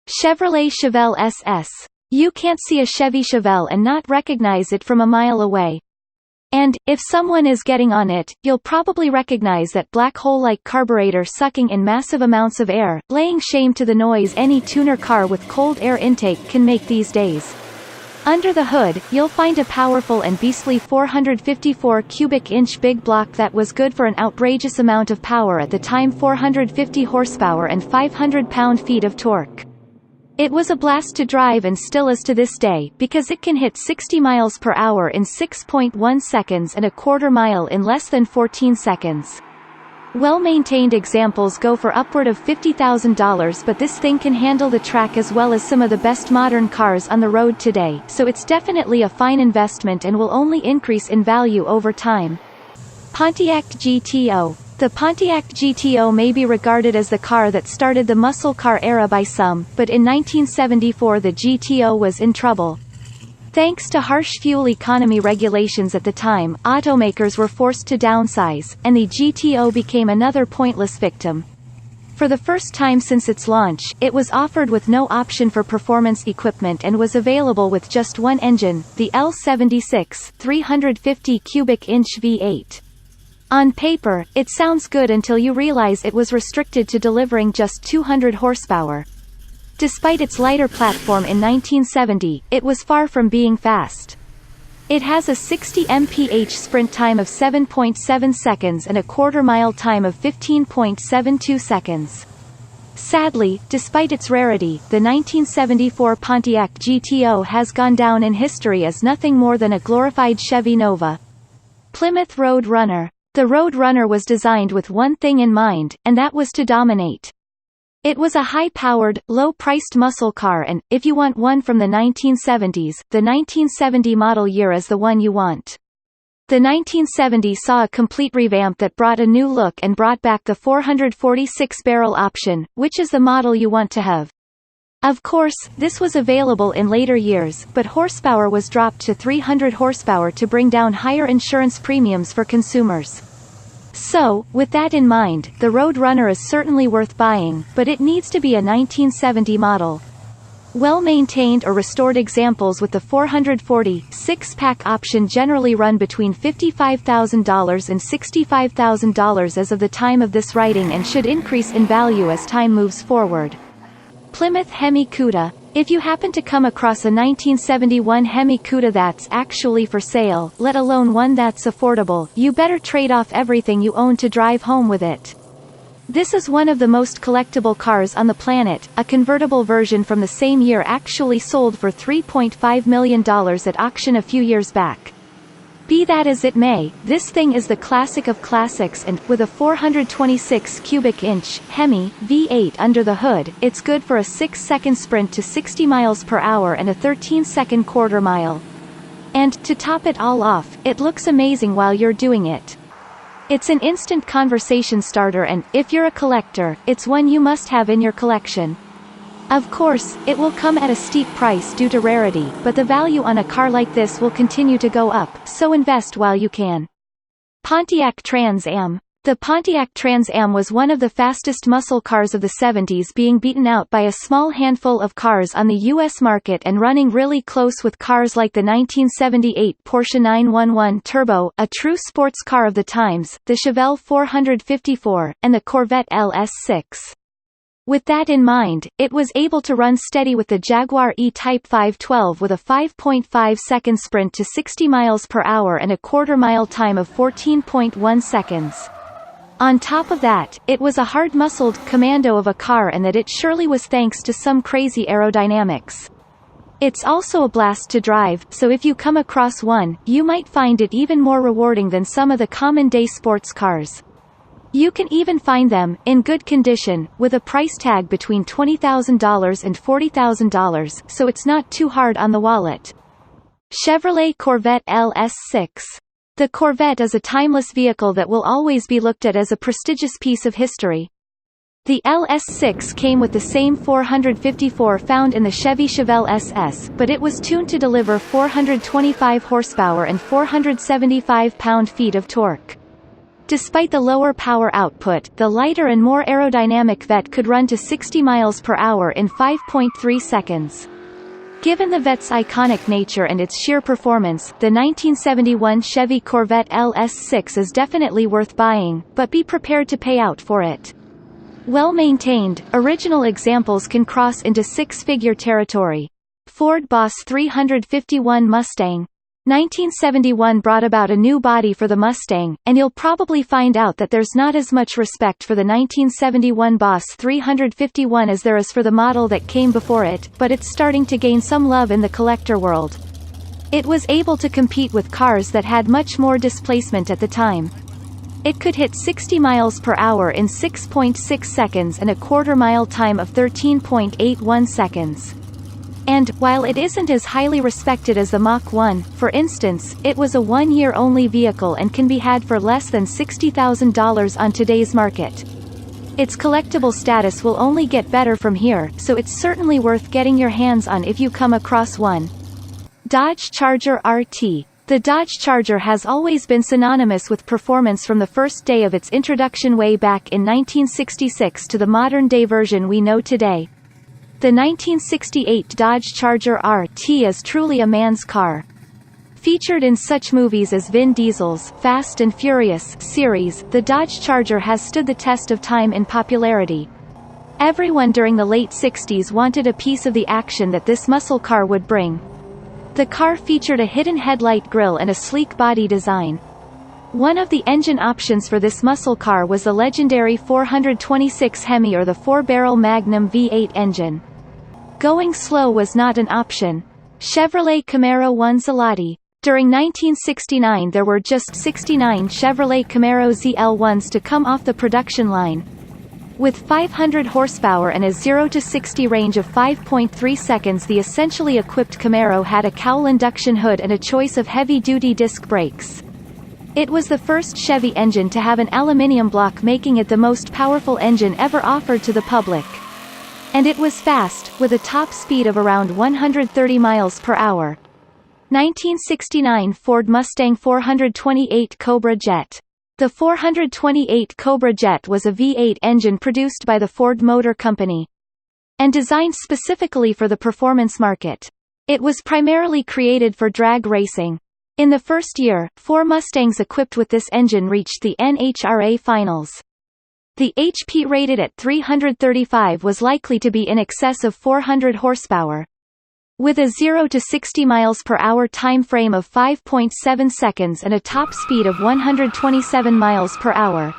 Chevrolet Chevelle SS. You can't see a Chevy Chevelle and not recognize it from a mile away. And, if someone is getting on it, you'll probably recognize that black hole-like carburetor sucking in massive amounts of air, laying shame to the noise any tuner car with cold air intake can make these days. Under the hood, you'll find a powerful and beastly 454 cubic inch big block that was good for an outrageous amount of power at the time, 450 horsepower and 500 pound-feet of torque. It was a blast to drive and still is to this day, because it can hit 60 miles per hour in 6.1 seconds and a quarter mile in less than 14 seconds. Well-maintained examples go for upward of $50,000, but this thing can handle the track as well as some of the best modern cars on the road today, so it's definitely a fine investment and will only increase in value over time. Pontiac GTO. The Pontiac GTO may be regarded as the car that started the muscle car era by some, but in 1974 the GTO was in trouble. Thanks to harsh fuel economy regulations at the time, automakers were forced to downsize, and the GTO became another pointless victim. For the first time since its launch, it was offered with no option for performance equipment and was available with just one engine, the L76 350 cubic inch V8. On paper, it sounds good until you realize it was restricted to delivering just 200 horsepower. Despite its lighter platform in 1970, it was far from being fast. It has a 60 mph sprint time of 7.7 seconds and a quarter-mile time of 15.72 seconds. Sadly, despite its rarity, the 1974 Pontiac GTO has gone down in history as nothing more than a glorified Chevy Nova. Plymouth Road Runner. The Road Runner was designed with one thing in mind, and that was to dominate. It was a high-powered, low-priced muscle car and, if you want one from the 1970s, the 1970 model year is the one you want. The 1970 saw a complete revamp that brought a new look and brought back the 446-barrel option, which is the model you want to have. Of course, this was available in later years, but horsepower was dropped to 300 horsepower to bring down higher insurance premiums for consumers. So, with that in mind, the Road Runner is certainly worth buying, but it needs to be a 1970 model. Well-maintained or restored examples with the 440 6-pack option generally run between $55,000 and $65,000 as of the time of this writing and should increase in value as time moves forward. Plymouth HEMI CUDA. If you happen to come across a 1971 HEMI CUDA that's actually for sale, let alone one that's affordable, you better trade off everything you own to drive home with it. This is one of the most collectible cars on the planet. A convertible version from the same year actually sold for $3.5 million at auction a few years back. Be that as it may, this thing is the classic of classics and, with a 426 cubic inch HEMI V8 under the hood, it's good for a 6-second sprint to 60 miles per hour and a 13-second quarter mile. And, to top it all off, it looks amazing while you're doing it. It's an instant conversation starter and, if you're a collector, it's one you must have in your collection. Of course, it will come at a steep price due to rarity, but the value on a car like this will continue to go up, so invest while you can. Pontiac Trans Am. The Pontiac Trans Am was one of the fastest muscle cars of the 70s, being beaten out by a small handful of cars on the U.S. market and running really close with cars like the 1978 Porsche 911 Turbo, a true sports car of the times, the Chevelle 454, and the Corvette LS6. With that in mind, it was able to run steady with the Jaguar E-Type 512 with a 5.5-second sprint to 60 miles per hour and a quarter-mile time of 14.1 seconds. On top of that, it was a hard-muscled commando of a car, and that it surely was thanks to some crazy aerodynamics. It's also a blast to drive, so if you come across one, you might find it even more rewarding than some of the common-day sports cars. You can even find them, in good condition, with a price tag between $20,000 and $40,000, so it's not too hard on the wallet. Chevrolet Corvette LS6. The Corvette is a timeless vehicle that will always be looked at as a prestigious piece of history. The LS6 came with the same 454 found in the Chevy Chevelle SS, but it was tuned to deliver 425 horsepower and 475 pound-feet of torque. Despite the lower power output, the lighter and more aerodynamic Vette could run to 60 miles per hour in 5.3 seconds. Given the Vette's iconic nature and its sheer performance, the 1971 Chevy Corvette LS6 is definitely worth buying, but be prepared to pay out for it. Well-maintained, original examples can cross into six-figure territory. Ford Boss 351 Mustang. 1971 brought about a new body for the Mustang, and you'll probably find out that there's not as much respect for the 1971 Boss 351 as there is for the model that came before it, but it's starting to gain some love in the collector world. It was able to compete with cars that had much more displacement at the time. It could hit 60 miles per hour in 6.6 seconds and a quarter-mile time of 13.81 seconds. And, while it isn't as highly respected as the Mach 1, for instance, it was a one-year-only vehicle and can be had for less than $60,000 on today's market. Its collectible status will only get better from here, so it's certainly worth getting your hands on if you come across one. Dodge Charger RT. The Dodge Charger has always been synonymous with performance from the first day of its introduction way back in 1966 to the modern-day version we know today. The 1968 Dodge Charger RT is truly a man's car. Featured in such movies as Vin Diesel's Fast and Furious series, the Dodge Charger has stood the test of time in popularity. Everyone during the late 60s wanted a piece of the action that this muscle car would bring. The car featured a hidden headlight grille and a sleek body design. One of the engine options for this muscle car was the legendary 426 HEMI or the 4-barrel Magnum V8 engine. Going slow was not an option. Chevrolet Camaro won Zalotti. During 1969 there were just 69 Chevrolet Camaro ZL1s to come off the production line. With 500 horsepower and a 0-60 range of 5.3 seconds, the essentially equipped Camaro had a cowl induction hood and a choice of heavy-duty disc brakes. It was the first Chevy engine to have an aluminium block, making it the most powerful engine ever offered to the public. And it was fast, with a top speed of around 130 miles per hour. 1969 Ford Mustang 428 Cobra Jet. The 428 Cobra Jet was a V8 engine produced by the Ford Motor Company and designed specifically for the performance market. It was primarily created for drag racing. In the first year, 4 Mustangs equipped with this engine reached the NHRA finals. The HP rated at 335 was likely to be in excess of 400 horsepower. With a 0-60 miles per hour time frame of 5.7 seconds and a top speed of 127 miles per hour,